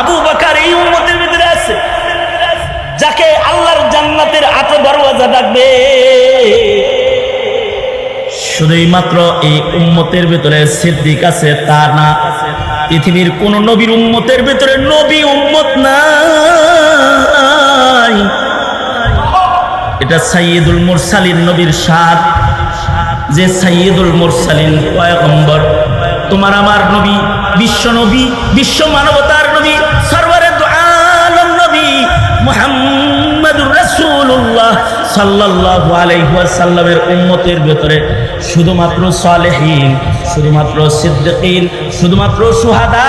আবু বকর এই উম্মতের ভিতরে আছে যাকে আল্লাহর জান্নাতের আটো দরওয়াজা ডাকবে। শুধুই মাত্র এই উম্মতের ভিতরে সিদ্দিক আছে তা না, পৃথিবীর কোন নবীর উম্মতের ভিতরে নবী উম্মত নাই। এটা সাইয়্যিদুল মুরসালিন নবীর শান, যে সাইয়্যিদুল মুরসালিন পয়গম্বর, তোমার আমার নবী, বিশ্ব নবী, বিশ্ব মানবতার নবী, সরওয়ারে দু আলম নবী মুহাম্মাদুর রাসূলুল্লাহ সাল্লাল্লাহু আলাইহি ওয়াসাল্লামের উম্মতের ভিতরে শুধুমাত্র সালেহীন, শুধুমাত্র সিদ্দিকিন, শুধুমাত্র শুহাদা,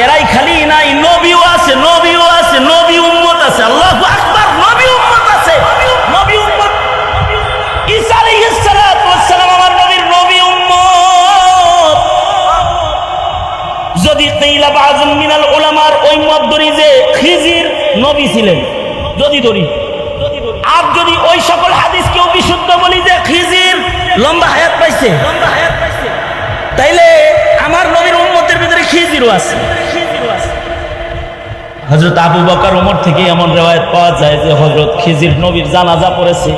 এরাই খালি নাই, নবীও আছে, নবীও আছে, নবী উম্মত আছে। আল্লাহু আকবার, নবী উম্মত আছে, নবী উম্মত। ঈসা আলাইহিস সালাতু ওয়াস সালাম আমার নবীর নবী উম্মত। যদি কিলা বাযুম মিনাল উলামার ওই মত ধরি যে খিজির নবী ছিলেন, যদি ধরি, আর যদি ওই সকল হাদিস কেউ বিশুদ্ধ বলি যে খিজির লম্বা হায়াত পাইছে, তাইলে আমার নবীর উম্মতের ভিতরে খিজিরও আছে। হযরত আবু বকর ওমর থেকে এমন রিওয়ায়াত পাওয়া যায় যে হযরত খিজির নবীর জানাজা পড়েছে।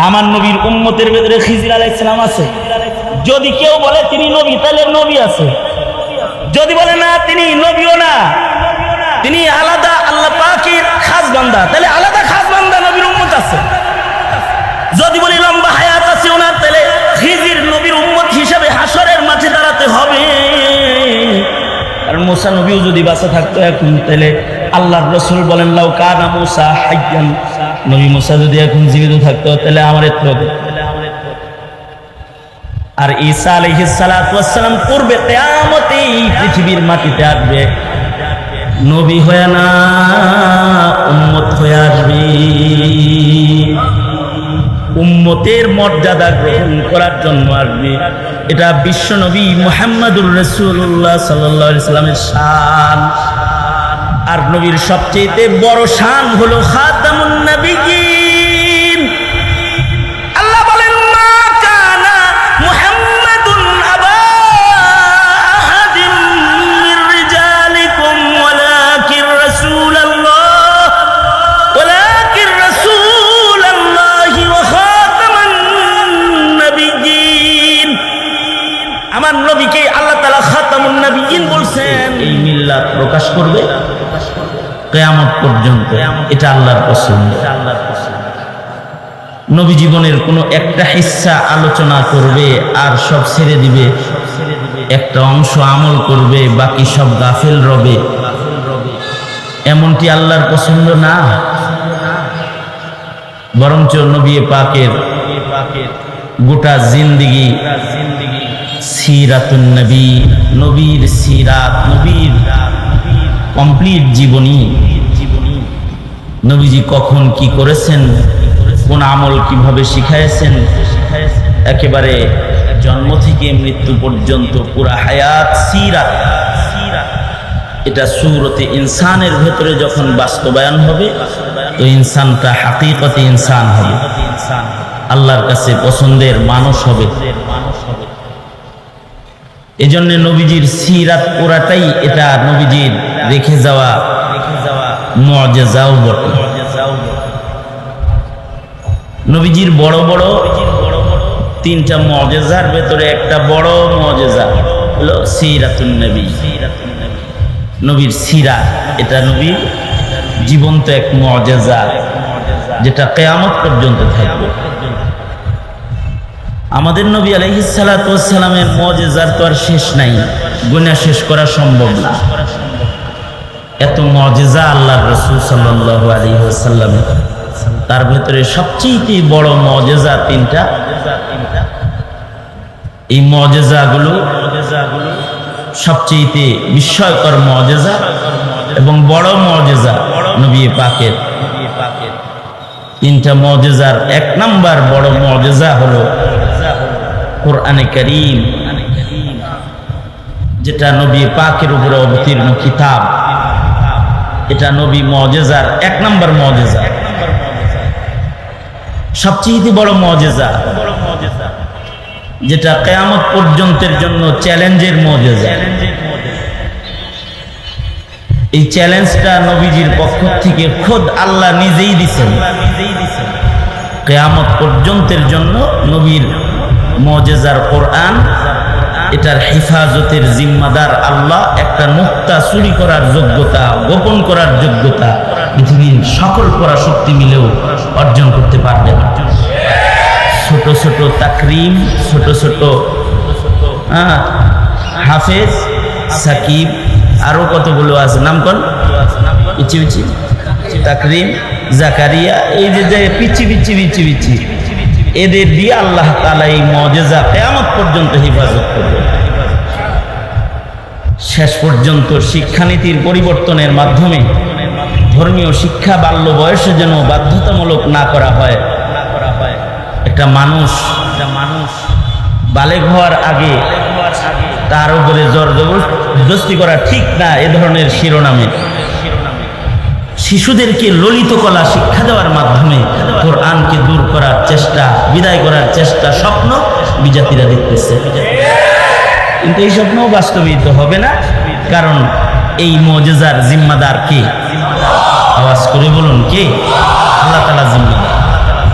আমার নবীর উম্মতের ভিতরে খিজির আলাইহিস সালাম আছে। যদি কেউ বলে তিনি নবী, তাহলে নবী আছে। যদি বলে না তিনি নবীও না, তিনি আলাদা আল্লাহ পাকের খাস বান্দা, তাহলে আলাদা খাস বান্দা নবীর উম্মত আছে। যদি বলি লম্বা হায়াত আছে ওনার, তাহলে খিজির নবীর উম্মত হিসাবে হাসরের মাঠে দাঁড়াতে হবে। কারণ মুসা নবীও যদি বাঁচা থাকতো এখন, তাহলে আল্লাহর রাসূল বলেন লাউ কানা মুসা হাইয়ান, নবী মুসা যদি এখন জীবিত থাকতো তাহলে আমার এত। আর ঈসা আলাইহিস সালাতু ওয়াস সালাম পূর্বে কিয়ামতেই পৃথিবীর মাটিতে আসবে, নবী হয়ে না, উম্মত হয়ে আসবে। উম্মতের মর্যাদা গ্রহণ করার জন্য আসবে। এটা বিশ্ব নবী মুহাম্মাদুর রাসূলুল্লাহ সাল্লাল্লাহু আলাইহি সাল্লামের শান। আর নবীর সবচেয়ে বড় শান হলো খাতামুন নবিয়্যিন। আল্লাহ বলেন মা কানা মুহাম্মাদুন আবা আহাদিন মির রিজালিকুম ওয়ালাকিন রাসূলুল্লাহ, ওয়ালাকিন রাসূলুল্লাহি ওয়া খাতামান নবিয়্যিন। আমার নবীকে আল্লাহ তাআলা খাতামুন নবিয়্যিন বলছেন। এই মিল্লাত প্রকাশ করবে কিয়ামত পর্যন্ত, এটা আল্লাহর পছন্দ। নবী জীবনের কোনো একটা হিস্সা আলোচনা করবে আর সব ছেড়ে দিবে, একটা অংশ আমল করবে, বাকি সব গাফেল রবে, এমনটি আল্লাহর পছন্দ না। বরঞ্চ নবী পাকের গোটা জিন্দেগি সিরাতুন নবী, নবীর সিরাত, নবীর কমপ্লিট জীবনী, নবীজি কখন কি করেছেন, কোন আমল কিভাবে শিখাইছেন, একেবারে জন্ম থেকে মৃত্যু পর্যন্ত পুরা হায়াত সিরাত। এটা সূরতে ইনসানের ভেতরে যখন বাস্তবায়ন হবে, তো ইনসানটা হাকিকতে ইনসান হবে, আল্লাহর কাছে পছন্দের মানুষ হবে। এজন্য নবীজির সিরাত পুরাটাই এটা নবীজির রেখে যাওয়া মুআজিজাও বটে। নবীজির বড় বড় তিনটা মুআজিজার ভেতরে একটা বড় মুআজিজা হলো সিরাতুন নবী। নবীর সিরাত, এটা নবীর জীবন্ত এক মুআজিজা, যেটা কিয়ামত পর্যন্ত থাকবে। আমাদের নবী আলাইহিস সালাতু ওয়াস সালামের মুআজিজার তো আর শেষ নাই, গুণা শেষ করা সম্ভব না। এত মুআজিজা আল্লাহর রাসূল সাল্লাল্লাহু আলাইহি ওয়াসাল্লাম, তার ভিতরে সবচেয়ে বড় মুআজিজা তিনটা। এই মুআজিজাগুলো সবচেয়ে বিস্ময়কর মুআজিজা এবং বড় মুআজিজা নবী পাকের। তিনটা মুআজিজার এক নাম্বার বড় মুআজিজা হলো কোরআনে কারীম, যেটা নবী পাকের উপরে অবতীর্ণ কিতাব। এটা নবী মুআজিজার এক নাম্বার মুআজিজা, সবচেয়ে বড় মুআজিজা, যেটা কিয়ামত পর্যন্তের জন্য চ্যালেঞ্জের মুআজিজা। এই চ্যালেঞ্জটা নবীজির পক্ষ থেকে খোদ আল্লাহ নিজেই দিছেন। কিয়ামত পর্যন্তের জন্য নবীর মুজিজার কোরআন, এটার হেফাজতের জিম্মাদার আল্লাহ। একটা নুক্তা চুরি করার যোগ্যতা, গোপন করার যোগ্যতা পৃথিবীর সকল পরাশক্তি মিলেও অর্জন করতে পারবে না। ছোট ছোট তাকরিম, ছোট ছোট হাফেজ, সাকিব, আরো কতগুলো আছে নাম কোন, ইচি বিচি, তাকরিম, জাকারিয়া, এই যে পিচি পিচি পিচি পিচি, এদের দিয়ে আল্লাহ তাআলা এই মুজিজা কিয়ামত পর্যন্ত হেফাজত করবে। শেষ পর্যন্ত শিক্ষানীতির পরিবর্তনের মাধ্যমে ধর্মীয় শিক্ষা বাল্য বয়সে যেন বাধ্যতামূলক না করা হয়। একটা মানুষ বালেগ হওয়ার আগে তার উপরে জবরদস্তি করা ঠিক না, এ ধরনের শিরোনামে শিশুদেরকে ললিত কলা শিক্ষা দেওয়ার মাধ্যমে কোরআনকে দূর করার চেষ্টা, বিদায় করার চেষ্টা, স্বপ্ন বিজাতিরা দেখতেছে। কিন্তু এই স্বপ্নও বাস্তবিত হবে না, কারণ এই মুজিজার জিম্মাদার কে? আওয়াজ করে বলুন কে? আল্লাহ তাআলা জিম্মাদার।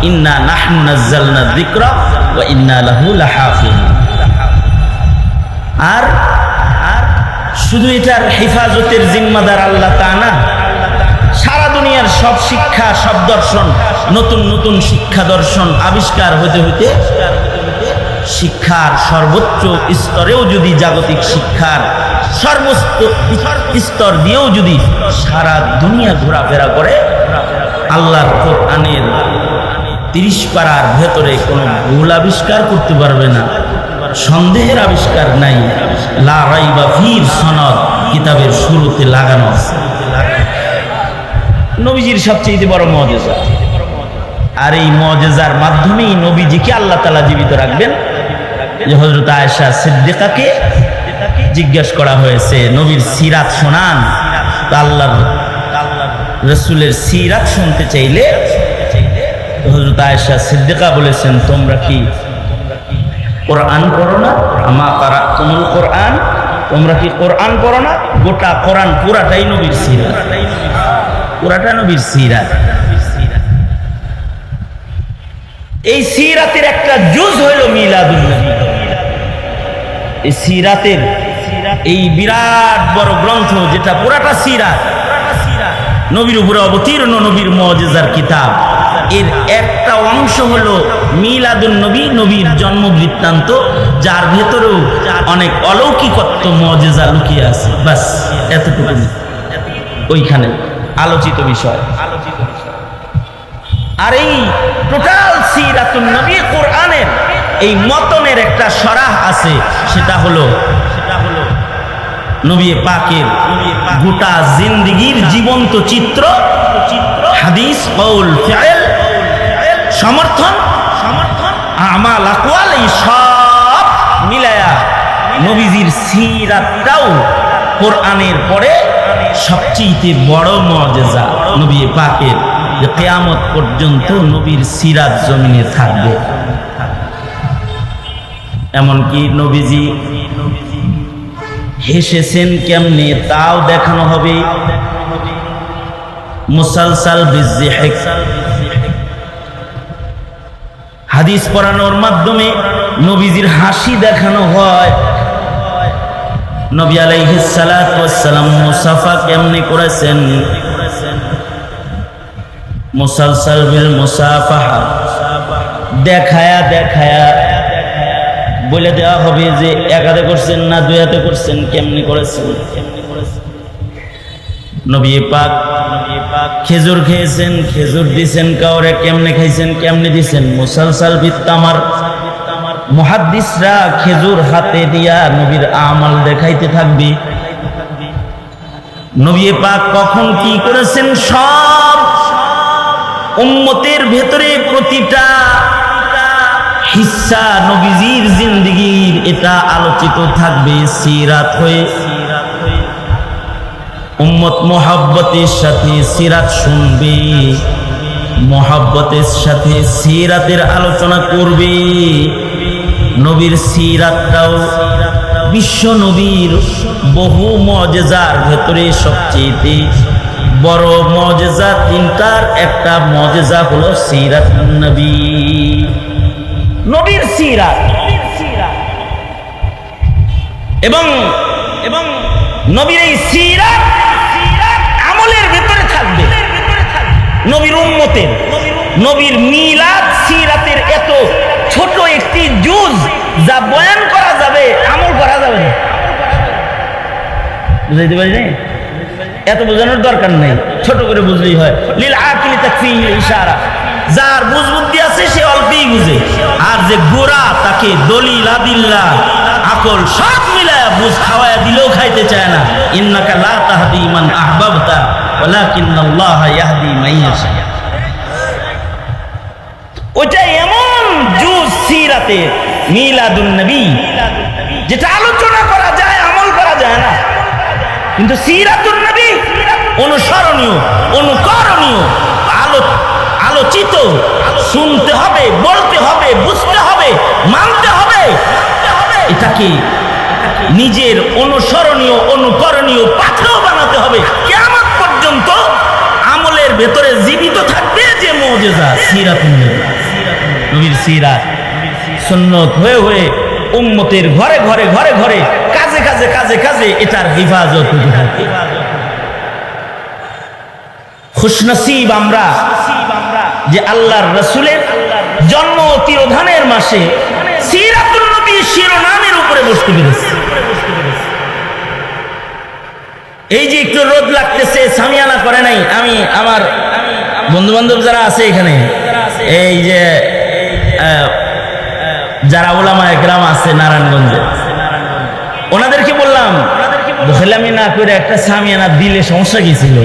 ইন্না নাহনু নাযালনা যিকরা ওয়া ইন্না লাহু লাহাফিজুন। আর শুধু এটার হেফাজতের জিম্মাদার আল্লাহ তা না, সারা দুনিয়ার সব শিক্ষা, সব দর্শন, নতুন নতুন শিক্ষা দর্শন আবিষ্কার হতে হতে শিক্ষার সর্বোচ্চ স্তরেও যদি জাগতিক শিক্ষার সর্বোচ্চ স্তর দিয়েও যদি সারা দুনিয়া ঘোরাফেরা করে, আল্লাহর কোরআনের 30 পারার ভেতরে কোনো ভুল আবিষ্কার করতে পারবে না, সন্দেহের আবিষ্কার নাই। লা রাইবা ফির সনদ কিতাবের শুরুতে লাগানো আছে। নবীজির সবচেয়ে বড় মুজিজা, আর এই মুজিজার মাধ্যমেই নবীজিকে আল্লাহ তাআলা জীবিত রাখবেন। যে হযরত আয়েশা সিদ্দিকাকে জিজ্ঞাসা করা হয়েছে নবীর সিরাত শোনান, আল্লাহর রাসূলের সিরাত শুনতে চাইলে হযরত আয়েশা সিদ্দিকা বলেছেন, তোমরা কি কোরআন পড়ো না? আমা কারাতুমুল কোরআন, তোমরা কি কোরআন পড়ো না? গোটা কোরআন পুরাটাই নবীর সিরাত, পুরাটা নবীর সিরাত। এই সিরাতের একটা জুজ হইল মিলাদুন নবী। এই সিরাতের এই বিরাট বড় গ্রন্থ যেটা পুরাটা সিরাত, নবীর উপরে অবতীর্ণ, নবীর মুজিজার কিতাব, এর একটা অংশ হলো মিলাদুন নবী, নবীর জন্ম বৃত্তান্ত, যার ভেতরেও অনেক অলৌকিকত্ব মুজিজা লুকিয়ে আছে। বাস এতটুকু ওইখানে আলোচিত বিষয়। আর এই টোটাল সিরাতুন নবী কোরআনের এই মতনের একটা সরাহ আছে, সেটা হলো নবী পাকের গোটা জিন্দেগীর জীবন্ত চিত্র, হাদিস, কওল, ফিআল, সমর্থন, আমাল, আকওয়াল, এই সব মিলায়া নবীজির সিরাতটাও কোরআনের পরে সবচেয়ে বড় মুজিজা নবী পাকের, যে কিয়ামত পর্যন্ত নবীর সিরাত জমিনে থাকবে। এমনকি নবীজি হেসেছেন কেমনে তাও দেখানো হবে। মুসালসাল বিযিহিক, হাদিস পড়ানোর মাধ্যমে নবীজির হাসি দেখানো হয়। নবী আলাইহিস সালাতু ওয়াস সালাম মুসাফা কেমনে করেছেন, মুসালসাল বিল মুসাফাহা দেখায়া দেখায়া বলে দেওয়া হবে যে এক হাতে করছেন না দুই হাতে করছেন, কেমনে করেছেন। নবী পাক খেজুর খেয়েছেন, খেজুর দিছেন কাউরে, কেমনে খাইছেন, কেমনে দিছেন। মুসালসাল বিত তামার, মুহাদ্দিসরা খেজুর হাতে দিয়া নবীর আমাল দেখাইতে থাকবে। নবী পাক কখন কি করেছেন সব উম্মতের ভেতরে প্রতিটা হিস্সা নবীজির জিন্দেগীর এটা আলোচিত থাকবে সিরাত হয়ে। উম্মত মোহাব্বতের সাথে সিরাত শুনবে, মোহাব্বতের সাথে সিরাতের আলোচনা করবে। নবীর সিরাতটাও বিশ্ব নবীর বহু মুআজিজার ভেতরে সবচেয়ে বড় মুআজিজা তিনটার একটা মুআজিজা হলো সিরাতুন নবী, নবীর সিরাত। এবং এবং নবীর এই সিরাত আমলের ভেতরে থাকবে। নবীর উম্মতের নবীর মিলাদ সিরাতের এত ছোট একটি জুজ যা বয়ান করা যাবে, আমল করা যাবে না। বুঝাইতে পারি না? এত বোঝানোর দরকার নেই, ছোট করে বুঝলেই হয়। লিল আকিলি তাকফিহিল ইশারা, যার বুঝ বুদ্ধি আছে সে অল্পই বুঝে, আর যে গোরা তাকে দলিল আদিল্লা আকল সব মিলায়া বুঝ খাওয়ায়া দিলেও খাইতে চায় না। ইন্নাকা লা তাহদি মান আহবাবতা ওয়ালাকিন্নাল্লাহা ইয়াহদি মান ইয়াশা। ওইটা এমন জুজ সিরাতে মিলাদুন নবী যেটা আলোচনা করা যায়, আমল করা যায় না। কিন্তু সিরাতুন নবী অনুসরণীয়, অনুকরণীয়, আলোচিত, শুনতে হবে, বলতে হবে, বুঝতে হবে, মানতে হবে। এটাকে নিজের অনুসরণীয়, অনুকরণীয় পাথেয় বানাতে হবে। কিয়ামত পর্যন্ত আমলের ভেতরে জীবিত থাকবে যে মুআজিজা সিরাতুন নবী, নবীর সিরাত সুন্নত হয়ে হয়ে উম্মতের ঘরে ঘরে ঘরে ঘরে কাজে কাজে কাজে কাজে এটার হেফাজত হতে থাকে। খুশনসিব আমরা যে আল্লাহর রাসূলের জন্ম তিরোধানের মাসে সিরাতুন নবী শিরোনামের উপরে বসতে পেরেছি। এই যে একটু রোদ লাগতেছে, সামিয়ানা করে নাই, আমি আমার বন্ধু বান্ধব যারা আছে এখানে, এই যে যারা ওলামায়ে কেরাম আছে নারায়ণগঞ্জে, ওনাদেরকে বললাম বখেলামি না করে একটা সামিয়ানা দিলে সমস্যা কি ছিল?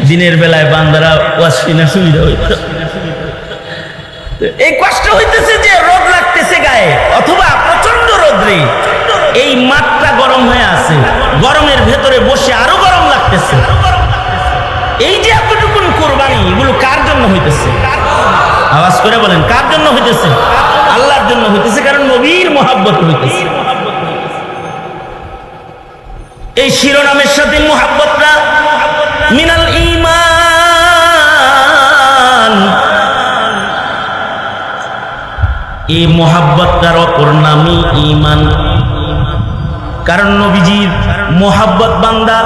দিনের বেলায় বান্দারা ওয়াজ শুনে সুবিধা হইতো। এই কষ্ট হইতেছে যে রোদ লাগতেছে গায়ে, অথবা প্রচন্ড রোদ্রে এই মাঠটা গরম হয়ে আছে, গরমের ভেতরে বসে আরো গরম লাগতেছে। এই যে এতটুকুন কুরবানি, এগুলো কার জন্য হইতেছে? আওয়াজ করে বলেন, কার জন্য হইতেছে? আল্লাহর জন্য হইতেছে, কারণ নবীর মহব্বত হইতেছে। এই শিরোনামের সাথে মহব্বতটা মিনাল ঈমান, এই মহব্বতটার অপর নামই ঈমান। কারণ নবীজির মহব্বত বান্দা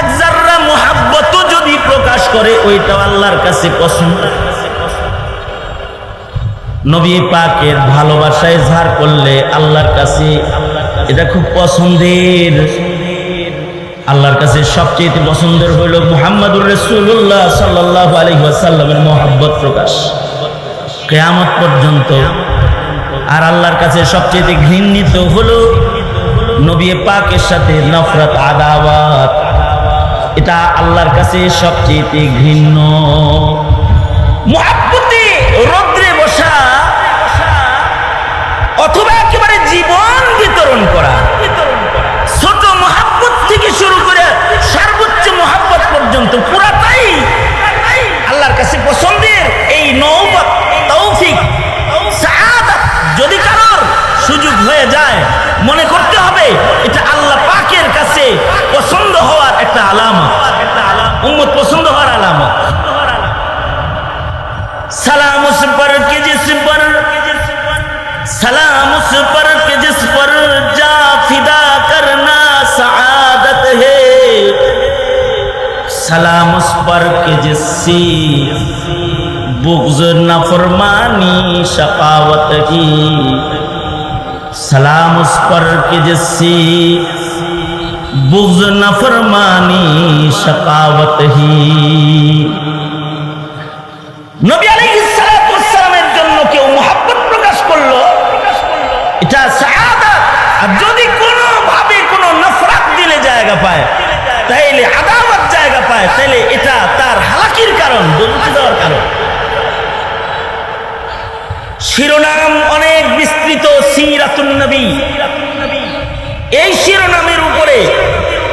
এক যাররা মহব্বত যদি প্রকাশ করে, ওইটাও আল্লাহর কাছে পছন্দ। নবী পাকের ভালোবাসায় ইজহার করলে আল্লাহর কাছে এটা খুব পছন্দের। আল্লাহর কাছে সবচেয়ে পছন্দের হইল মুহাম্মাদুর রাসূলুল্লাহ সাল্লাল্লাহু আলাইহি ওয়াসাল্লামের মহব্বত প্রকাশ কিয়ামত পর্যন্ত। আর আল্লাহর কাছে সবচেয়ে ঘৃণিত হলো নবী পাকের সাথে নফরত, আদাওয়াত। এটা আল্লাহর কাছে সবচেয়ে ঘৃণ্য। মুহাব্বতে রৌদ্রে বসা অথবা একেবারে জীবন বিতরণ করা, ছোট মুহাব্বত থেকে শুরু করে সর্বোচ্চ মুহাব্বত পর্যন্ত পুরাটাই আল্লাহর কাছে পছন্দের। এই নওবত, তৌফিক, সাআদাত যদি কারোর সুযোগ হয়ে যায়, মনে করতে হবে এটা আল্লাহ পাকের কাছে পছন্দ হওয়ার একটা আলামত, উম্মত পছন্দ হওয়ার আলামত। सलाम उस पर के जिस पर, सलाम उस पर के जिस पर जा फिदा करना सआदत है, सलाम उस पर के जिससे बुग़्ज़ नाफरमानी शकावत ही, सलाम उस पर के जिससे बुग़्ज़ नाफरमानी शकावत ही। নবী আলাইহিস সালাতু ওয়াস সালামের জন্য কেউ মুহাব্বত প্রকাশ করলো, এটা সাআদাত। আর যদি কোনো ভাবে কোনো নফরত দিলে জায়গা পায়, তাইলে আদাওয়াত জায়গা পায়, তাইলে এটা তার হালাকির কারণ, দুর্নীতি দেওয়ার কারণ। শিরোনাম অনেক বিস্তৃত, সিরাতুন নবী। এই শিরোনামের উপরে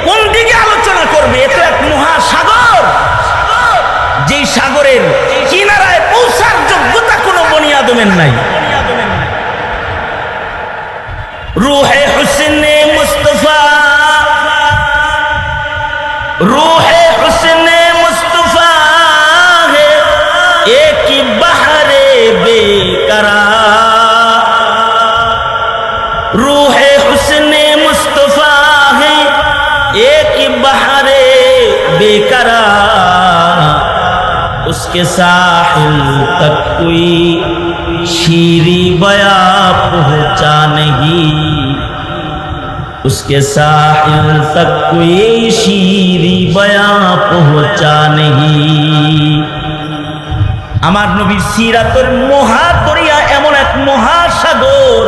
কোন দিকে আলোচনা করবে? এত এক মহাসাগর, যেই সাগরের কিনারায় পৌঁছার যোগ্যতা কোনো বনি আদমের নাই। रूहे हुस्ने मुस्तफा है एक ही बहरे बेकरार। रूहे हुस्ने मुस्तफा है एक ही बहरे बेकरार। उसके साहिल तक कोई शीरी बया पहुंचा नहीं, उसके साहिल तक कोई शीरी बया पहुंचा नहीं। আমার নবীর সিরাতের মহাদরিয়া এমন এক মহাসাগর,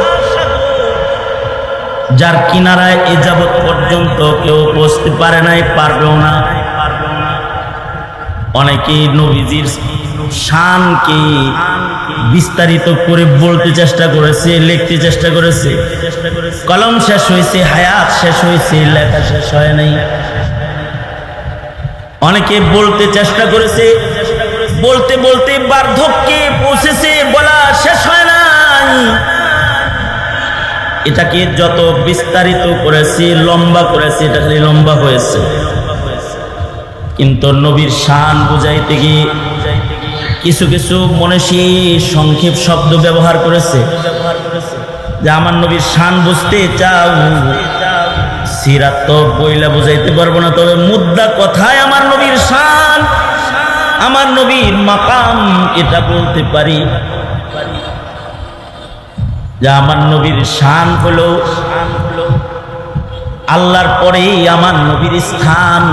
যার কিনারায় এ যাবৎ পর্যন্ত কেউ পৌঁছতে পারে নাই, পারবেও না। অনেকে নবীজির শানকে বিস্তারিত করে বলতে চেষ্টা করেছে, লিখতে চেষ্টা করেছে। কলম শেষ হয়েছে, হায়াত শেষ হয়েছে, লেখা শেষ হয় নাই। অনেকে বলতে চেষ্টা করেছে, বলতে বলতে বার্ধক্যে পৌঁছেছে, বলা শেষ হয় নাই। এটাকে যত বিস্তারিত করেছে, লম্বা করেছে, এটা খালি লম্বা হয়েছে। কিন্তু নবীর শান বুঝাইতে গিয়ে কিছু কিছু মনীষী সংক্ষেপ শব্দ ব্যবহার করেছে। যে আমার নবীর শান বুঝতে চাও, সিরাত তো বইলা বুঝাইতে পারবো না, তবে মুদ্রা কথায় আমার নবীর শান, আমার নবীর মাকাম এটা বলতে পারি। যে আমার নবীর শান হলো আল্লাহর পরেই আমার নবীর স্থান।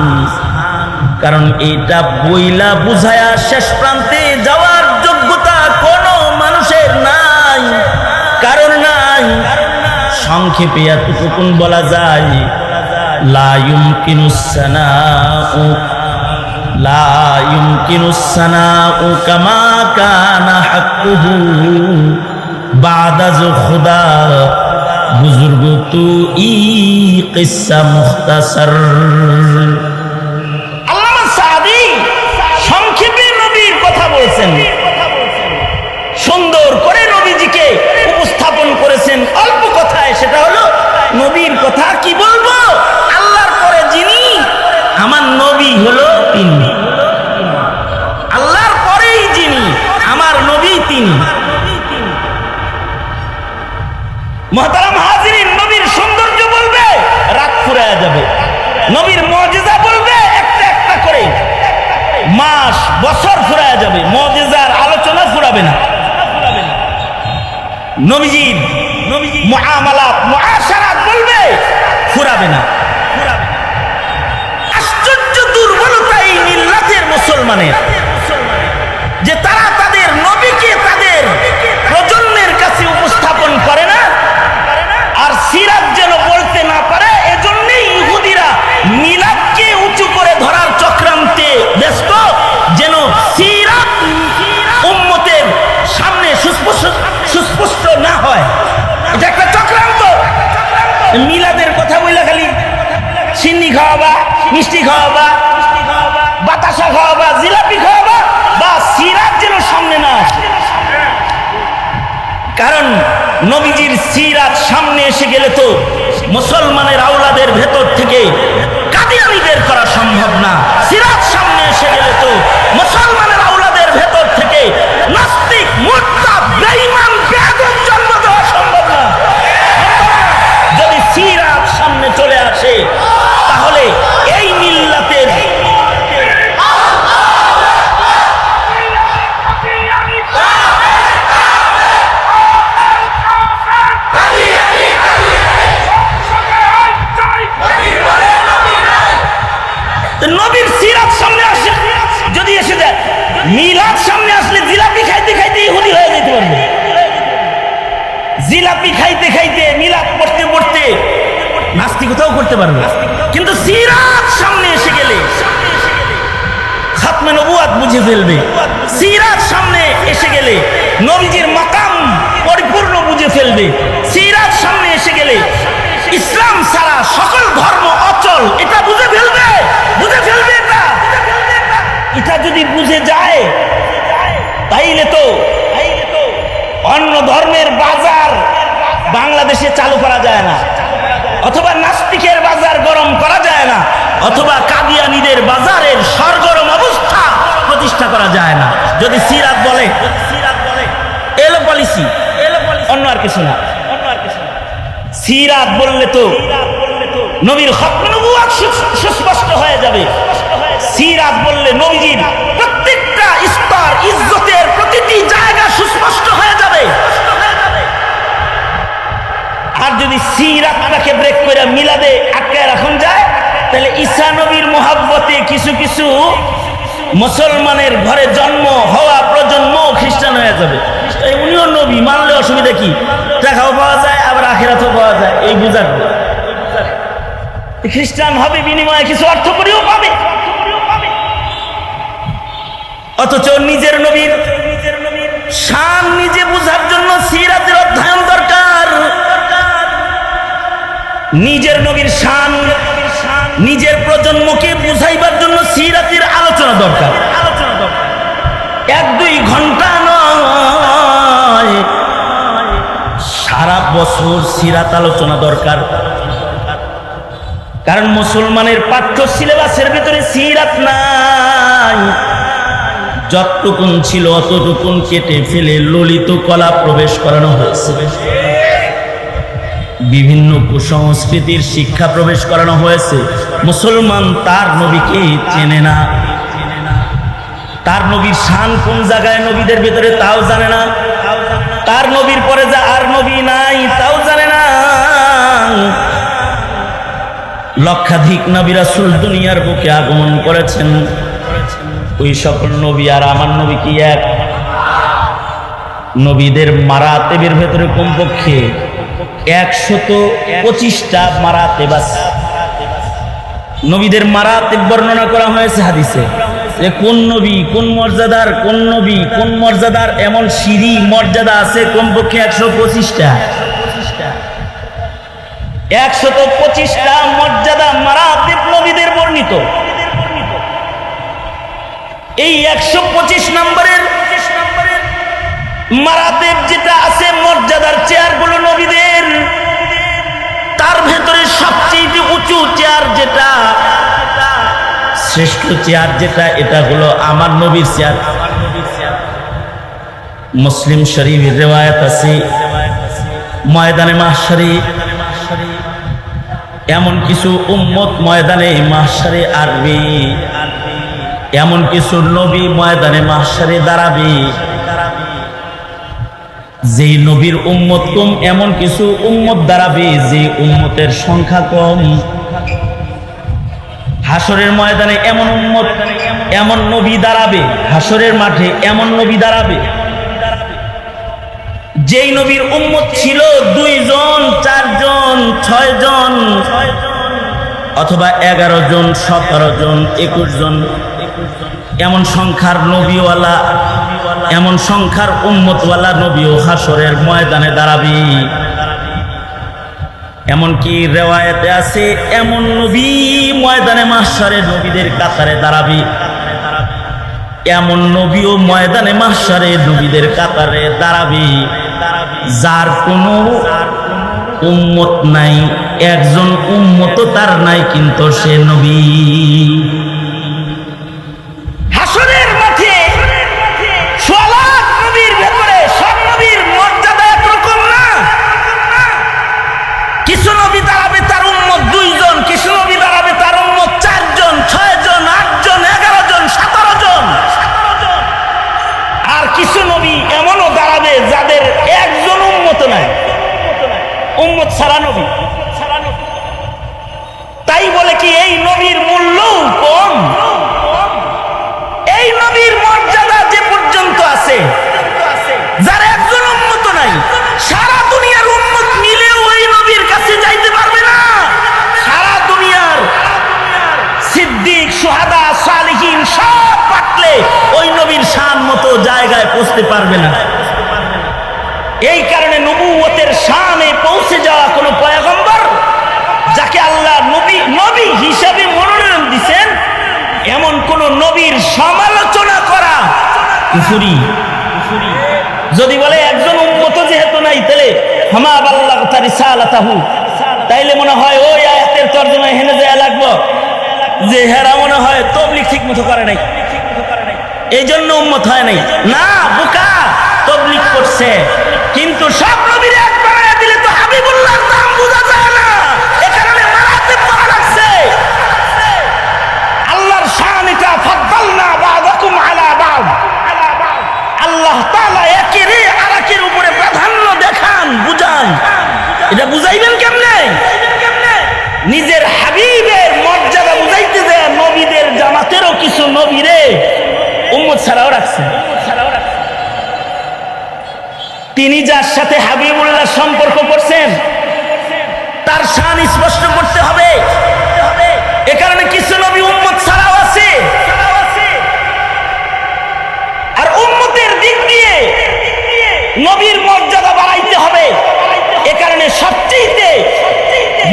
কারণ এটা বইলা বুঝায়া শেষ প্রান্তে যাওয়ার যোগ্যতা কোনো মানুষের নাই, কারণ নাই। সংক্ষেপে এতটুকুন বলা যায়, লা ইউমকিনুস সানাউ, লা ইউমকিনুস সানাউ কামা কানা হাক্কুহু বাদা যো খুদা বুজুর্গ তু ই কিসসা মুখতাসার। সুন্দর করে নবীজিকে উপস্থাপন করেছেন অল্প কথায়। সেটা হলো নবীর কথা কি বলবো, আল্লাহর পরে যিনি আমার নবী হলো তিনি, আল্লাহর পরেই যিনি আমার নবী তিনি। মুহতারাম হাজিরিন, নবীর সৌন্দর্য বলবে রাত ফুরায়া যাবে, নবীর মুজিজা বলবে একটা একটা করে মাস বছর ফুরায়া যাবে, মুজিজার আলোচনা ফুরাবে না। নবীজির মুআমালাত মুআশারাত বলবে ফুরাবে না। আশ্চর্য দুর্বলতা এই মিল্লাতের মুসলমানের, যে তারা তাদের নবীকে তাদের প্রজন্মের কাছে উপস্থাপন করে না, আর সিরাত যেন বলতে না পারে। এজন্যই ইহুদিরা মিলাদকে উঁচু করে ধরার চক্রান্তে ব্যস্ত, যেন সিরাত উম্মতের সামনে সুস্পষ্ট না হয়। এটা একটা চক্রান্ত। মিলাদের কথা বললে খালি সিন্নি খাওয়াবা, মিষ্টি খাওয়াবা, বাতাসা খাওয়াবা, জিলাপি খাওয়াবা, বা সিরাত যেন সামনে না আসে। কারণ নবীজির সিরাত সামনে এসে গেলে তো মুসলমানের আওলাদের ভেতর থেকে কাদিয়ানি বের করা সম্ভব না। সিরাত সামনে এসে গেলে তো মুসলমানের আওলাদের ভেতর থেকে নাস্তিক, মুরতাদ, বেঈমান, বেয়াদব জন্ম দেওয়া সম্ভব না। যদি সিরাত সামনে চলে আসে, তাহলে এই মিল্লাতের নবীর সিরাত সামনে আসে, যদি এসে যায়, মিলাদ সামনে আসলে জিলাপি খাইতে খাইতে ইহুদি হয়ে যেতে পারবে। জিলাপি খাইতে খাইতে মিলাদ পড়তে পড়তে নাস্তিকতাও করতে পারবে। কিন্তু সিরাত সামনে এসে গেলে খাতমে নবুয়াত বুঝে ফেলবে। সিরাত সামনে এসে গেলে নবীজির মাকাম পরিপূর্ণ বুঝে ফেলবে। সিরাত সামনে এসে গেলে ইসলাম ছাড়া সকল ধর্ম অচল, এটা বুঝে ফেলবে। এটা যদি বুঝে যায়, তাইলে তো অন্য ধর্মের বাজার বাংলাদেশে চালু করা যায় না, অথবা নাস্তিকের বাজার গরম করা যায় না। অথবা কাদিয়ানীদের বাজারের সরগরম অবস্থা প্রতিষ্ঠা করা যায় না। যদি সিরাত বলে এলো পলিসি, অন্য আর কিছু না। সিরাত বললে তো নবীর খতম নবুয়ত সুস্পষ্ট হয়ে যাবে। সিরাত বললে নবীর প্রত্যেকটা স্তর ইজ্জতের প্রতিটি জায়গা সুস্পষ্ট হয়ে যাবে। আর যদি সিরাতটাকে ব্রেক করে মিলাদে আটকায় রাখুন যায়, তাহলে ঈসা নবীর মোহাব্বতে কিছু কিছু মুসলমানের ঘরে জন্ম হওয়া প্রজন্ম খ্রিস্টান হয়ে যাবে। উনিও নবী মানলে অসুবিধা কি? টাকাও পাওয়া যায়, আবার আখিরাতও পাওয়া যায়, এই বুঝার খ্রিস্টান হবে, বিনিময়ে কিছু অর্থ করেও পাবে। অথচ নিজের নবীর শান নিজে বুঝার জন্য সিরাতের অধ্যয়ন দরকার। নিজের নবীর শান নিজের প্রজন্মকে বুঝাইবার জন্য সিরাতের আলোচনা দরকার। 1-2 ঘন্টা নয়, সারা বছর সিরাত আলোচনা দরকার। কারণ মুসলমানের পাঠ্য সিলেবাসের ভিতরে সিরাত নাই। যতটুকুন ছিল অতটুকুন কেটে ফেলে ললিত কলা প্রবেশ করানো হয়েছে, বিভিন্ন কুসংস্কৃতির শিক্ষা প্রবেশ করানো হয়েছে। মুসলমান তার নবীকে চেনে না, তার নবীর শান কোন জায়গায় নবীদের ভিতরে তাও জানে না, তার নবীর পরে যা আর নবী নাই তাও জানে না। লক্ষাধিক নবী রাসূল দুনিয়ার বুকে আগমন করেছেন, ওই সকল নবী আর আমার নবী কি এক? নবীদের মারাতেবের ভেতরে কমপক্ষে 125টা মারাতেব আছে। নবীদের মারাতেব বর্ণনা করা হয়েছে হাদিসে, যে কোন নবী কোন মর্যাদার, কোন নবী কোন মর্যাদার, এমন সিঁড়ি মর্যাদা আছে কমপক্ষে 125টা। 125টা মর্যাদা মারাতেব নবীদের বর্ণিত। এই 125 নম্বরের মারাতেব যেটা আছে, মর্যাদার চেয়ারগুলো নবীদের, তার ভেতরে সবচেয়ে উঁচু চেয়ার যেটা, শ্রেষ্ঠ চেয়ার যেটা, এটা হলো আমার নবীর চেয়ার। মুসলিম শরীফের রিওয়ায়াত আছে, ময়দানে মাহশরে এমন কিছু উম্মত ময়দানে মাহশরে আসবে, এমন কিছু নবী ময়দানে মাহশরে দাঁড়াবে, যে নবীর উম্মত কম, এমন কিছু উম্মত দাঁড়াবে যে উম্মতের সংখ্যা কম। হাসরের ময়দানে এমন উম্মত, এমন নবী দাঁড়াবে, হাসরের মাঠে এমন নবী দাঁড়াবে যেই নবীর উম্মত ছিল 2 জন, 4 জন, 6 জন, অথবা 11 জন, 17 জন, 21 জন, এমন সংখ্যার নবীওয়ালা, এমন সংখ্যার উম্মতওয়ালা নবীও হাসরের ময়দানে দাঁড়াবে। এমনকি রিওয়ায়াতে আছে এমন নবী ময়দানে মাহশরে নবীদের কাতারে দাঁড়াবে, এমন নবীও ময়দানে মাহশরে নবীদের কাতারে দাঁড়াবে যার কোনো উম্মত নাই, একজন উম্মত তার নাই, কিন্তু সে নবী। হাসরের মাঠে সোয়ালাত নবীর ভেতরে সব নবীর মর্যাদা একরকম না। কিছু নবী দাঁড়াবে তার উম্মত 2 জন, কিছু নবী দাঁড়াবে তার উম্মত 4 জন, 6 জন, 8 জন, 11 জন, 17 জন, আর কিছু নবী এমনও দাঁড়াবে যাদের একজন উম্মত নাই, উম্মত ছাড়া নবী। তাই বলে কি এই নবীর মূল্য কম? এই নবীর মর্যাদা যে পর্যন্ত আছে, যার একজন উম্মত নাই, সারা দুনিয়ার উম্মত মিলেও ওই নবীর কাছে যাইতে পারবে না। সারা দুনিয়ার সিদ্দিক, সুহাদা, সালিহিন সব পাটলে ওই নবীর শান মতো জায়গায় পৌঁছতে পারবে না। এই কারণে নবুয়তের শানে পৌঁছে যাওয়া কোন পয়গম্বর যাকে আল্লাহ নবী হিসাবে মনোনয়ন দিয়েছেন, এমন কোন নবীর সমালোচনা করা কুফরি। যদি বলে একজন উম্মত যেহেতু নাই, তাহলে হামা বাল্লাগতা রিসালাতাহু, তাইলে মনে হয় ওই আয়াতের তরজমা হেনে যায় লাগবো, যে হেরা মনে হয় তবলিগ ঠিক মতো করে নাই, এই জন্য উম্মত হয় নাই। না বোকা, তবলিগ করছে, কিন্তু সব নবীর এক বানায় দিলে তো হাবিবুল্লাহর দাম বোঝা যায় না, এ কারণে মারাতে পড়া লাগছে। আল্লাহর শান এটা, ফাদ্দালনা বা'দাকুম আলা বা'দ। আল্লাহ তাআলা একের আরেকের উপরে প্রাধান্য দেখান, বুঝান। এটা বুঝাইবেন কেমনে? নিজের হাবিবের মর্যাদা বুঝাইতে যায় নবীদের জামাতেরও কিছু নবীরে উম্মত ছাড়াও রাখছে। তিনি যার সাথে হাবিবুল্লাহ সম্পর্ক করছেন তার শান স্পষ্ট করতে হবে। এ কারণে কিছু নবী উম্মত ছাড়াও আছে, আর উম্মতের দিক দিয়ে নবীর মর্যাদা বাড়াইতে হবে। এ কারণে সবচেয়ে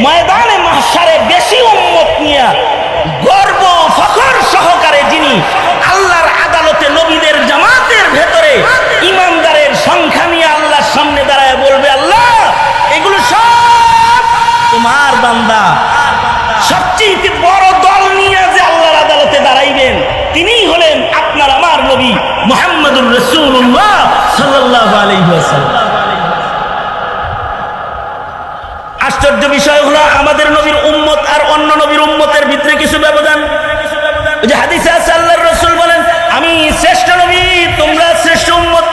ময়দানে মাহশারে বেশি উম্মত নিয়ে গর্ব ফখর সহকারে যিনি আল্লাহর আদালতে নবীদের জামাতের ভেতরে ইমানদারের সংখ্যা নিয়ে আল্লাহর সামনে দাঁড়ায় বলবে, আল্লাহ এগুলো সব তোমার বান্দা। সবচেয়ে বড় দল নিয়ে যে আল্লাহর আদালতে দাঁড়াইবেন তিনিই হলেন আপনার আমার নবী মুহাম্মদুর রাসূলুল্লাহ সাল্লাল্লাহু আলাইহি ওয়াসাল্লাম। আশ্চর্য বিষয় হলো আমাদের নবীর উম্মত আর অন্য নবীর উম্মতের ভিতরে কিছু ব্যবধান। যে হাদিসে আছে আল্লাহর রাসূল বলেন, আমি শ্রেষ্ঠ নবী, তোমরা শ্রেষ্ঠ উম্মত।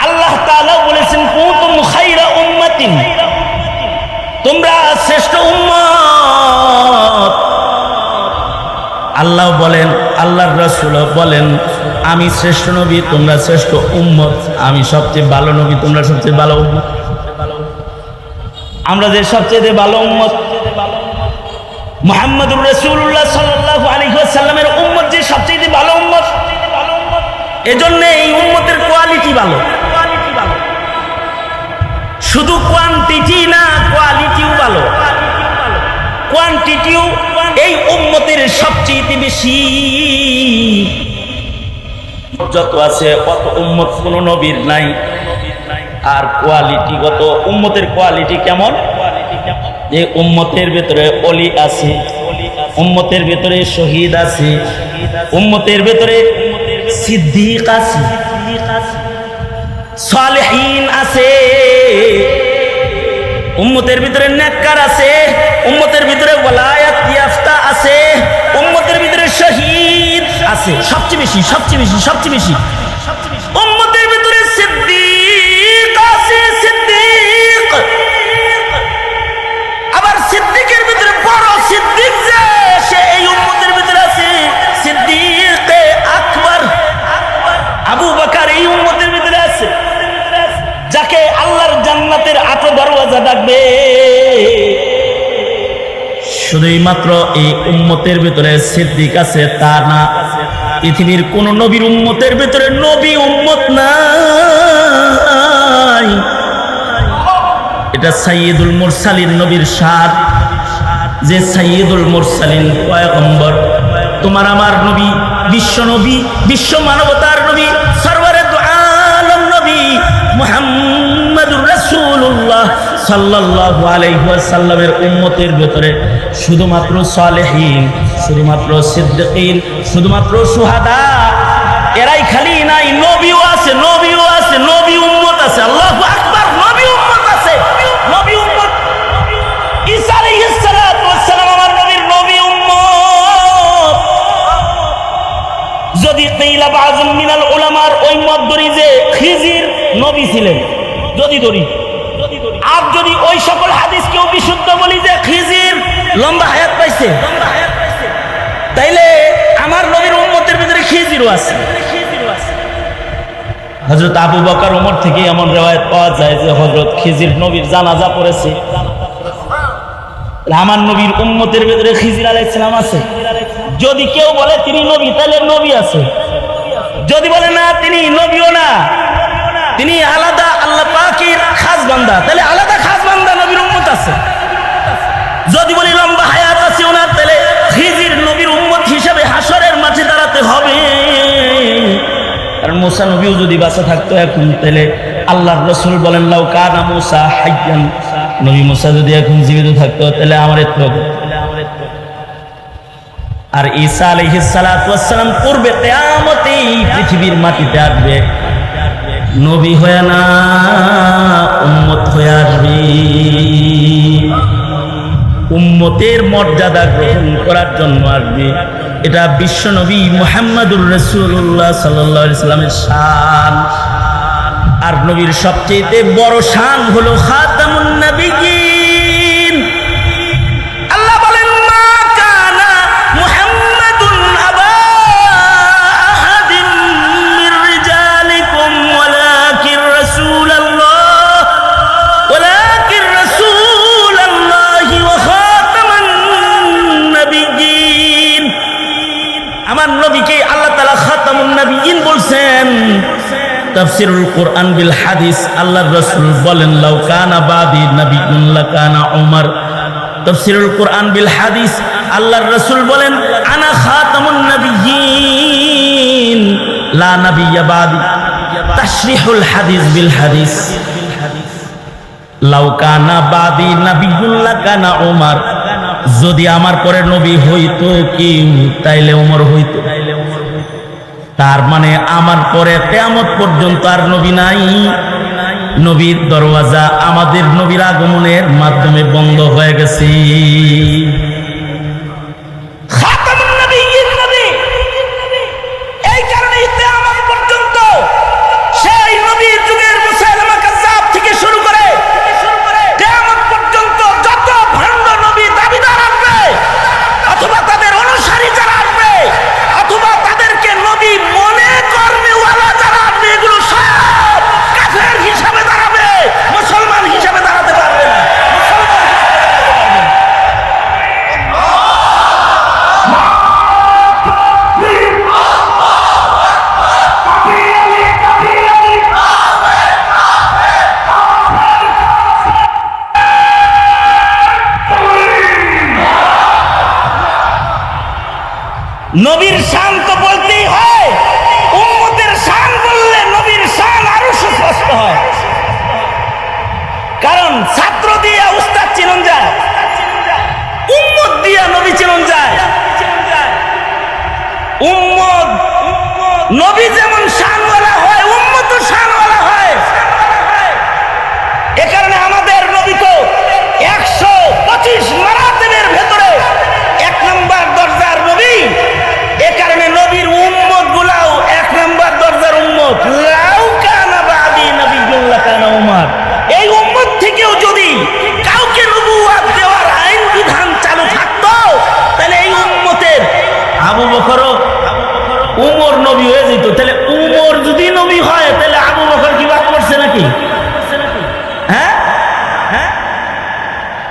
আল্লাহ তাআলা বলেছেন, কুনতুম খায়রা উম্মাতিন, তোমরা শ্রেষ্ঠ উম্মত। আল্লাহ বলেন, আল্লাহর রাসূল বলেন, আমি শ্রেষ্ঠ নবী, তোমরা শ্রেষ্ঠ উম্মত। আমি সবচেয়ে ভালো নবী, তোমরা সবচেয়ে ভালো উম্মত। আমরা যে সবচেয়ে ভালো উম্মত মুহাম্মদুর রাসূলুল্লাহ সাল্লাল্লাহু আলাইহি ওয়াসাল্লামের উম্মত, যে সবচেয়ে ভালো উম্মত, এজন্য এই উম্মতের কোয়ালিটি ভালো। শুধু কোয়ান্টিটি না, কোয়ালিটিও ভালো। কোয়ান্টিটিও এই উম্মতের সবচেয়ে বেশি। যত আছে কত উম্মত কোন নবীর নাই। আর কোয়ালিটিগত উম্মতের কোয়ালিটি কেমন? যে উম্মতের ভিতরে ওলি আছে, উম্মতের ভিতরে শহীদ আছে, উম্মতের ভিতরে সিদ্দিক আছে, সালেহীন আছে, উম্মতের ভিতরে নেককার আছে, উম্মতের ভিতরে ওয়ালায়াত ইয়াফতা আছে, উম্মতের ভিতরে শহীদ আছে। সবচেয়ে বেশি, সবচেয়ে বেশি, সবচেয়ে বেশি উম্মতের ভিতরে সিদ্দিক আছে, সিদ্দিক। আবার সিদ্দিকের ভিতরে বড় সিদ্দিক যে সে এই উম্মতের ভিতরে আছে সিদ্দিকে আকবর, আবু বকর এই উম্মতের ভিতরে আছে, যাকে আল্লাহর জান্নাতের ৮ দরওয়াজা ডাকবে। শুধুই মাত্র এই উম্মতের ভিতরে সিদ্দিক আছে তা না, পৃথিবীর কোন নবীর উম্মতের ভিতরে নবী উম্মত নাই। এটা সাইয়্যিদুল মুরসালিন নবীর শান, যে সাইয়্যিদুল মুরসালিন পয়গম্বর, তোমার আমার নবী, বিশ্ব নবী, বিশ্ব মানবতার নবী, সরওয়ারে দু আলম নবী মুহাম্মদুর রাসূলুল্লাহ সাল্লাল্লাহু আলাইহি ওয়াসাল্লামের উম্মতের ভিতরে শুধুমাত্র সালেহীন, শুধুমাত্র সিদ্দিকিন, শুধুমাত্র শুহাদা, এরাই খালি নাই, নবীও আছে, নবীও আছে, নবী উম্মত আছে। আল্লাহু আকবার, নবী উম্মত আছে, নবী উম্মত। ঈসা আলাইহিস সালাতু ওয়াস সালাম আমার নবীর নবী উম্মত। যদি কিলা বাযুম মিনাল উলামার ওই মত ধরি যে খিজির নবী ছিলেন, যদি ধরি, আর যদি ওই সকল হাদিস কেউ বিশুদ্ধ বলি যে খিজির লম্বা হায়াত পাইছে, তাইলে আমার নবীর উম্মতের ভিতরে খিজিরও আছে। হযরত আবু বকর ওমর থেকে এমন রিওয়ায়াত পাওয়া যায় যে হযরত খিজির নবীর জানাজা পড়েছে। আমার নবীর উম্মতের ভিতরে খিজির আলাইহিস সালাম আছে। যদি কেউ বলে তিনি নবী, তাহলে নবী আছে। যদি বলে না তিনি নবীও না, তিনি আলাদা আল্লাহ পাকের খাস বান্দা, তাহলে আলাদা খাস বান্দা নবীর উম্মত আছে। যদি বলি লম্বা হায়াত আছে ওনার, তাহলে খিজির নবীর উম্মত হিসেবে হাসরের মাঠে দাঁড়াতে হবে। কারণ মুসা নবীও যদি বাঁচা থাকতো এখন, তাহলে আল্লাহর রাসূল বলেন, লাউ কানা মুসা হাইয়ান নবী মুসা যদি এখন জীবিত থাকতো তাহলে আমার এত, আর ঈসা আলাইহিস সালাতু ওয়াস সালাম পূর্বে কিয়ামতেই পৃথিবীর মাটিতে আসবে, নবী হয়ে না উম্মত হয়ে আসবে, উম্মতের মর্যাদা গ্রহণ করার জন্য আসবে। এটা বিশ্ব নবী মুহাম্মদুর রাসূলুল্লাহ সাল্লাল্লাহু আলাইহি সাল্লামের শান। আর নবীর সবচেয়ে বড় শান হলো খাতামুন নবিয়্যিন। আল্লাহ বলেন মা কানা মুহাম্মাদুন আবা আহাদিন মির রিজালিকুম ওয়ালাকিন রাসূলুল্লাহি ওয়া খাতামান নবিয়্যিন। আমার নবীকে আল্লাহ তাআলা খাতামুন নবিয়্যিন বলছেন। তাফসীরুল কুরআন বিল হাদিস, আল্লাহর রাসূল বলেন লাউ কানা বাদি নাবিয়্যুন লাকানা উমর। তাফসীরুল কুরআন বিল হাদিস, আল্লাহর রাসূল বলেন আনা খাতামুন নাবিয়্যিন লা নাবিয়্যা বাদি। তাশরিহুল হাদিস বিল হাদিস, লাউ কানা বাদি নাবিয়্যুন লাকানা উমর। যদি আমার পরে নবী হইতো কেউ তাইলে ওমর হইতো। তার মানে আমার পরে কিয়ামত পর্যন্ত আর নবী নাই। নবীর দরওয়াজা আমাদের নবীর আগমনের মাধ্যমে বন্ধ হয়ে গেছে। খাতামুন নবিয়্যিন নবী, এই কারণে কিয়ামত পর্যন্ত সেই নবীর যুগের মুসাইলামা কাজ্জাব থেকে শুরু করে কিয়ামত পর্যন্ত যত ভণ্ড নবী দাবিদার আসবে, অথবা তাদের অনুসারী যারা আসবে, অথবা তাদেরকে নবী মনে করবে ওয়ালা যারা আসবে, এগুলো সব কাফের হিসাবে দাঁড়াবে, মুসলমান হিসাবে দাঁড়াতে পারবে না। নবীর শান তো বলতেই হয়, উম্মতের শান বললে নবীর শান আরো সুস্পষ্ট হয়। কারণ ছাত্র দিয়া উস্তাদ চিনন যায়, উম্মত দিয়া নবী চিনন যায়। উম্মত নবী যেমন শানওয়ালা হয়, উম্মতও শানওয়ালা হয়। এ কারণে আমাদের নবী তো 125 মারাতিবের ভেতরে 1 নম্বর দরজার নবী। এ কারণে নবীর উম্মত গুলাও 1 নম্বর দরজার উম্মত। লাউ কানা বাদি নাবিয়্যুন লাকানা উমর। এই উম্মত থেকেও যদি কাউকে নবুয়ত দেওয়ার আইন বিধান চালু থাকতো, তাহলে এই উম্মতের আবু বকর উমর নবী হয়ে যেত। তাহলে উমর যদি নবী হয়, তাহলে আবু বকর কি বাদ পড়ছে নাকি? হ্যাঁ,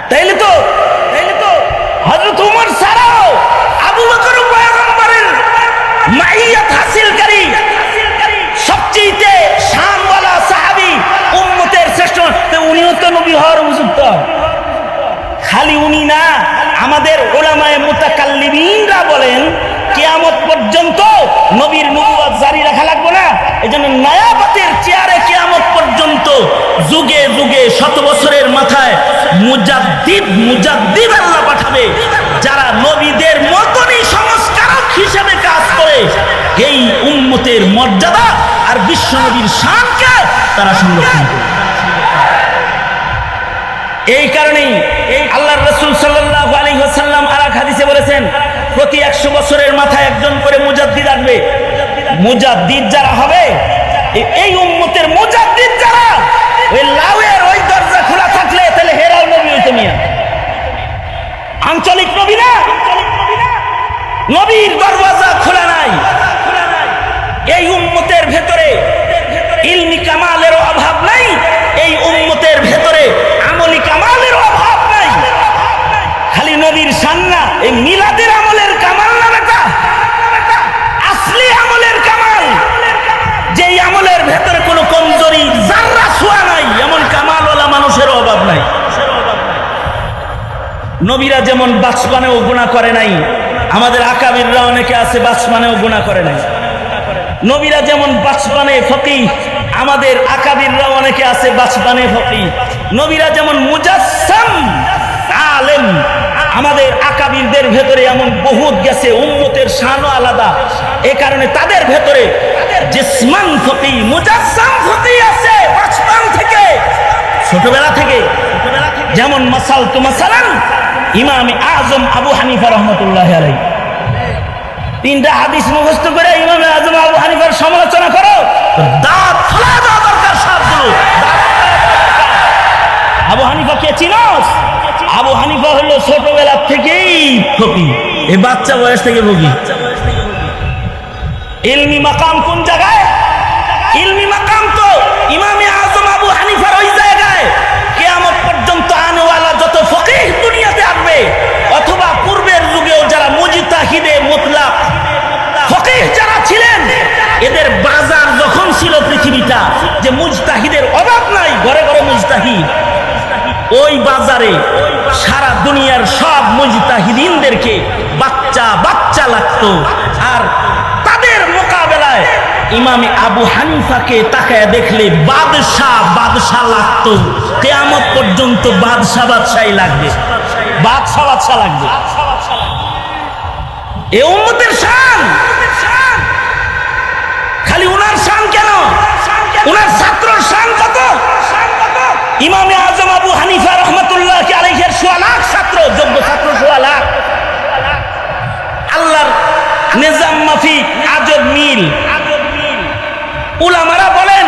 তাইলে তো হযরত উমর ছাড়াও আবু বকর পয়গম্বরের মাইয়াত হাসিলকারী সবচেয়ে শানওয়ালা সাহাবী, উম্মতের শ্রেষ্ঠ। উনিও তো নবী হওয়ার উপযুক্ত। খালি উনি না, আমাদের উলামায়ে মুতাকাল্লিমিনরা বলেন কিয়ামত পর্যন্ত নবীর নবুয়ত জারি রাখা লাগবে না। এজন্য নায়াবতের চেয়ারে কিয়ামত পর্যন্ত যুগে যুগে 100 বছরের মাথায় মুজাদ্দিদ আল্লাহ পাঠাবে, যারা নবীদের মতনই সংস্কারক হিসেবে কাজ করে এই উম্মতের মর্যাদা আর বিশ্ব নবীর শানকে তারা সংরক্ষণ করে। এই কারণেই আল্লাহর রাসূল সাল্লাল্লাহু আলাইহি ওয়াসাল্লাম আরেক হাদিসে বলেছেন প্রতি 100 বছরের মাথায় একজন করে মুজাদ্দিদ আসবে। মুজাদ্দিদ যারা হবে, এই উম্মতের মুজাদ্দিদ যারা, ওই লাউয়ের ওই দরজা খোলা থাকলে তাহলে হেরাও নবী হইতো মিয়া। আঞ্চলিক নবী না, নবীর দরওয়াজা খোলা নাই। এই উম্মতের ভেতরে ইলমি কামালেরও অভাব নাই, এই উম্মতের ভেতরে আমলি কামালেরও অভাব নাই। খালি নবীর শান না, এই মিলাদের আমলের কামাল না বেটা, আসলি আমলের কামাল, যেই আমলের ভেতরে কোনো কমজোরি জাররা ছোঁয়া নাই, এমন কামালওয়ালা মানুষের অভাব নাই। নবীরা যেমন বাচপানেও গুনাহ করে নাই, আমাদের আকাবিররা অনেকে আছে বাচপানেও গুনাহ করে নাই। নবীরা যেমন বাচপানে ফকিহ আমাদের আকাবিররা অনেকে আছে বাচবানে ফকিহ, নবীরা যেমন মুজাসসাম আলেম, আমাদের আকাবিরদের ভেতরে এমন বহুত গেছে, উম্মতের শানও আলাদা। এই কারণে তাদের ভেতরে জিসমান ফকিহ, মুজাসসাম ফকিহ আছে বাচবান থেকে, ছোটবেলা থেকে। যেমন মাসালান ইমামে আজম আবু হানিফা রহমতুল্লাহ আলাইহি, 3টা হাদিস মুখস্থ করে ইমামে আজম আবু হানিফার সমালোচনা করো, দাঁত ফালা দেওয়া দরকার সবগুলো। আবু হানিফা কে চিনোস? আবু হানিফা হলো ছোটবেলা থেকেই ফকিহ, এই বাচ্চা বয়স থেকে ফকিহ। ইলমি মাকাম কোন জায়গায়? ইলমি মাকাম তো ইমামে আজম আবু হানিফার ওই জায়গায় কিয়ামত পর্যন্ত আনওয়ালা যত ফকিহ দুনিয়াতে আসবে, অথবা পূর্বের যুগেও যারা মুজতাহিদে মুতলাক ফকিহ যারা ছিলেন, এদের বাজার যখন ছিল পৃথিবীটা, যে মুজতাহিদের অভাব নাই, ঘরে ঘরে মুজতাহিদ, ওই বাজারে সারা দুনিয়ার সব মুজতাহিদিনদেরকে বাচ্চা বাচ্চা লাগতো। আর তাদের মোকাবেলায় ইমামে আবু হানিফাকে তাকায় দেখলে বাদশাহ বাদশাহ লাগতো। কিয়ামত পর্যন্ত বাদশাহ বাদশাহই লাগবে, বাদশাহ বাদশাহ লাগবে। এ উম্মতের শান। খালি উনার শান কেন, উনার ছাত্রর শান কত? ইমামে আজম আবু হানিফা রহমতুল্লাহ আলাইহির 1.5 লাখ ছাত্র, যোগ্য ছাত্র 1.5 লাখ। আল্লাহর নিজাম মাফিক আজব মিল। উলামারা বলেন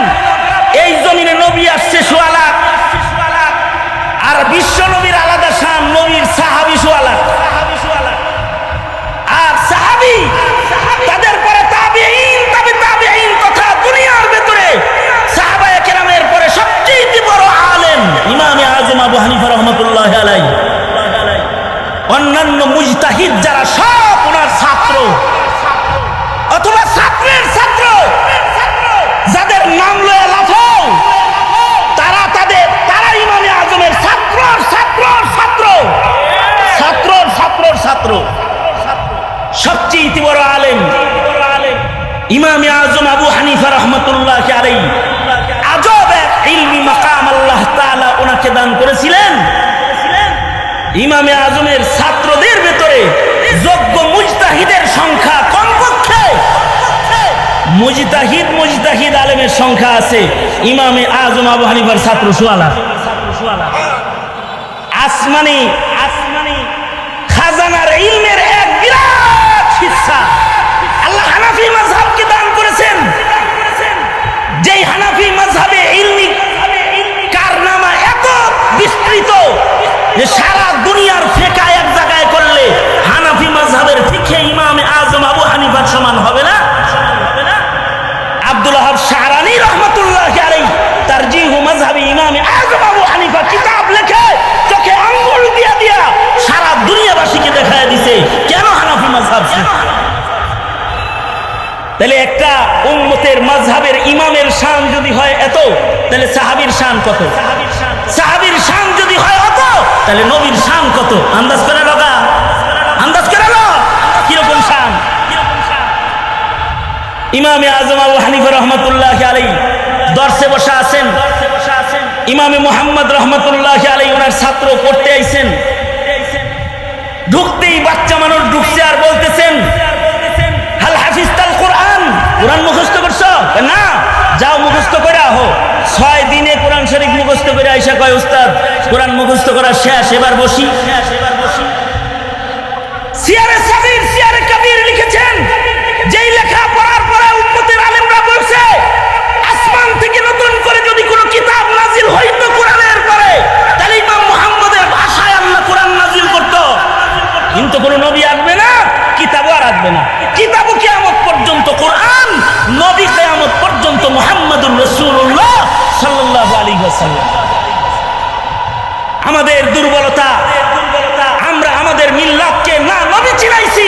এই জমিনে নবী আসছে 1.5 লাখ, আর বিশ্ব নবীর আলাদা শান, নবীর সাহাবী 1.5 লাখ। আর সাহাবী তাদের পরে তাবেঈন, তবে তাবেঈন তথা দুনিয়ার ভেতরে সাহাবায়ে কেরামের পরে সবচেয়ে বড় আলেম ইমামে আজম আবু হানিফা রহমাতুল্লাহ আলাইহি। অন্যান্য মুজতাহিদ যারা সব ওনার ছাত্র অথবা ছাত্রের ছাত্র, যাদের নাম লয়ে লাফাও, তারা ইমামে আজমের ছাত্র ছাত্র ছাত্র ছাত্র ছাত্র ছাত্র সবচেয়ে বড় আলেম ইমামে আজম আবু হানিফা রহমতুল্লাহ আলাইহি। আজব এক ইলমি মাকাম আল্লাহ তাআলা ওনাকে দান করেছিলেন। ইমামে আজমের ছাত্রদের ভেতরে যোগ্য মুজতাহিদের সংখ্যা কমপক্ষে, মুজতাহিদ আলেমের সংখ্যা আছে ইমামে আজম আবু হানিফার ছাত্র 1.5 লাখ। আসমানি খাজানার ইলমের এক বিরাট হিস্সা আল্লাহ হানাফি মাযহাবকে দান করেছেন। যেই হানাফি মাযহাবে ইলমি কারনামা এত বিস্তৃত যে সারা দুনিয়ার ফিকহ এক জায়গায় করলে হানাফি মাযহাবের ফিকহে ইমামে আজম আবু হানিফার সমান হবে না। আব্দুল ওয়াহাব শাহরানী রহমাতুল্লাহ আলাইহি তারজিহু মাযহাবি ইমামে আজম আবু হানিফা কিতাব লেখে চোখে আঙ্গুল দিয়া সারা দুনিয়াবাসীকে দেখায় দিছে কেন হানাফি মাযহাব। তাহলে একটা উম্মতের মাযহাবের ইমামের শান যদি হয় এত, তাহলে সাহাবীর শান কত? সাহাবীর শান যদি হয় অত, তাহলে নবীর শান কত? আন্দাজ করে লগা, আন্দাজ করে লো কিরকম শান। ইমামে আজম আবু হানিফা রহমাতুল্লাহ আলাইহি দরসে বসা আছেন। ইমামে মুহাম্মদ রহমাতুল্লাহ আলাইহি ওনার ছাত্র পড়তে আইছেন। ঢুকতেই বাচ্চা মানুষ ঢুকছে আর বলতেছেন, হাল হাফিজতাল কোরআন, কোরআন মুখস্থ করছো? না, যাও মুখস্থ করে আহো। 6 দিনে কোরআন শরীফ মুখস্থ করে আইসা কয়, উস্তাদ কোরআন মুখস্থ করা শেষ, এবার বসি। সিয়ারে সাগীর সিয়ারে কবির লিখেছেন, যেই লেখা পড়ার পরে উম্মতের আলেমরা বলছে আসমান থেকে নতুন করে যদি কোনো কিতাব নাজিল হইতো কোরআনের পরে, তাহলে ইমাম মুহাম্মদের ভাষায় আল্লাহ কোরআন নাজিল করত। কিন্তু কোনো নবী আসবে না, কিতাবও আর আসবে না। কিতাবও কিয়ামত পর্যন্ত কোরআন, নবী কিয়ামত পর্যন্ত মুহাম্মাদুর রাসূলুল্লাহ সাল্লাল্লাহু আলাইহি ওয়াসাল্লাম। আমাদের দুর্বলতা, আমরা আমাদের মিল্লাতকে না নবী চিনাইছি,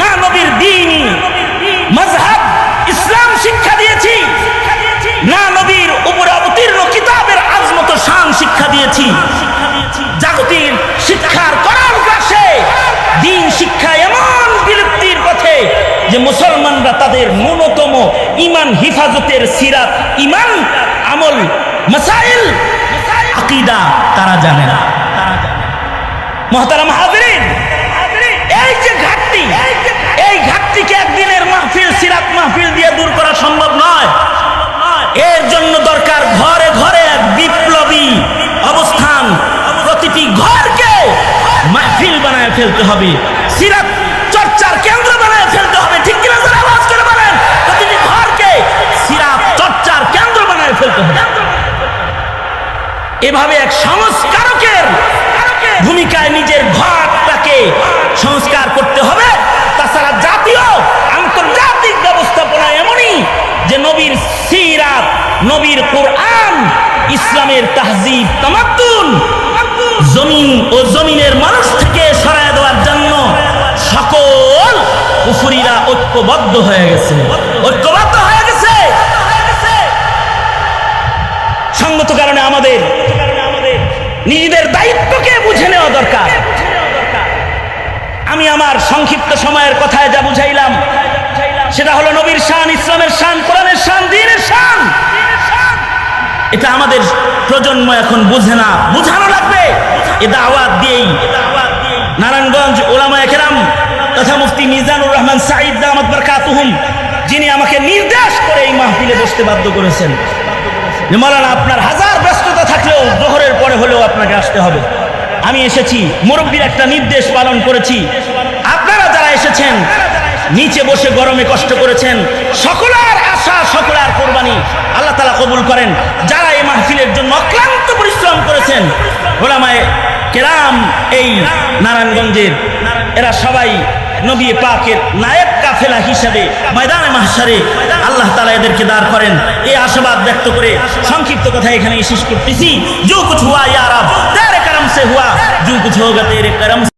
না নবীর দ্বীনি মাযহাব ইসলাম শিক্ষা দিয়েছি, না নবীর উপরে অবতীর্ণ কিতাবের আজমত শান শিক্ষা দিয়েছি। জাগতিক শিক্ষার করার পাশে দ্বীন শিক্ষা এমন বিলুপ্তির পথে যে মুসলমানরা তাদের ন্যূনতম ঈমান হিফাজতের সিরাত, ঈমান, আমল, মাসাইল, আকীদা তারা জানে না। মুহতারাম হাজিরিন, এই যে ঘাটতি, এই ঘাটতিকে একদিনের মাহফিল, সিরাত মাহফিল দিয়ে দূর করা সম্ভব নয়। এর জন্য দরকার ঘরে ঘরে এক বিপ্লবী অবস্থান, প্রতিটি ঘরকে মাহফিল বানায় ফেলতে হবে, সিরাত চর্চার কেন্দ্র বানায় ফেলতে হবে। ঠিক কিনা যারা আওয়াজ করে বলেন, প্রতিটি ঘরকে সিরাত চর্চার কেন্দ্র বানায় ফেলতে হবে। এভাবে এক সংস্কারকের ভূমিকায় নিজের ঘরটাকে সংস্কার করতে হবে। তাছাড়া জাতীয় আন্তর্জাতিক ব্যবস্থাপনা এমনই যে নবীর সিরাত, নবীর কোরআন, ইসলামের তাহজিব তামাদ্দুন জমিন ও জমিনের মানুষ থেকে সরায় দেওয়ার জন্য সকল কুফরিরা ঐক্যবদ্ধ হয়ে গেছে, ঐক্যবদ্ধ হয়ে গেছে। সঙ্গত কারণে আমাদের নিজেদের দায়িত্বকে বুঝে নেওয়া দরকার। আমি আমার সংক্ষিপ্ত সময়ের কথায় যা বুঝাইলাম সেটা হলো নবীর শান, ইসলামের শান, কোরআনের শান, দ্বীনের শান। এটা আমাদের প্রজন্ম এখন বুঝে না, বুঝানো লাগবে। এ দাওয়াত দিয়েই নারায়ণগঞ্জ উলামায়ে কেরাম তথা মুফতি মিজানুর রহমান সাঈদ দামাত বারকাতুহুম, যিনি আমাকে নির্দেশ করে এই মাহফিলে বসতে বাধ্য করেছেন যে মাওলানা আপনার হাজার ব্যস্ততা থাকলেও জোহরের পরে হলেও আপনাকে আসতে হবে। আমি এসেছি, মুরব্বীর একটা নির্দেশ পালন করেছি। আপনারা যারা এসেছেন নিচে বসে গরমে কষ্ট করেছেন, সকলের আশা, সকলের কোরবানি আল্লাহ তাআলা কবুল করেন। যারা এই মাহফিলের জন্য অক্লান্ত পরিশ্রম করেছেন, উলামায়ে কেরাম এই নারায়ণগঞ্জের, এরা সবাই নবী পাকের নায়েক কাফেলা হিসাবে ময়দানে মাহশারে আল্লাহ তাআলা এদেরকে দাঁড় করেন। এই আশাবাদ ব্যক্ত করে সংক্ষিপ্ত কথা এখানে শেষ করতেছি। जो कुछ हुआ या रब तेरे करम से हुआ, जो कुछ होगा तेरे करम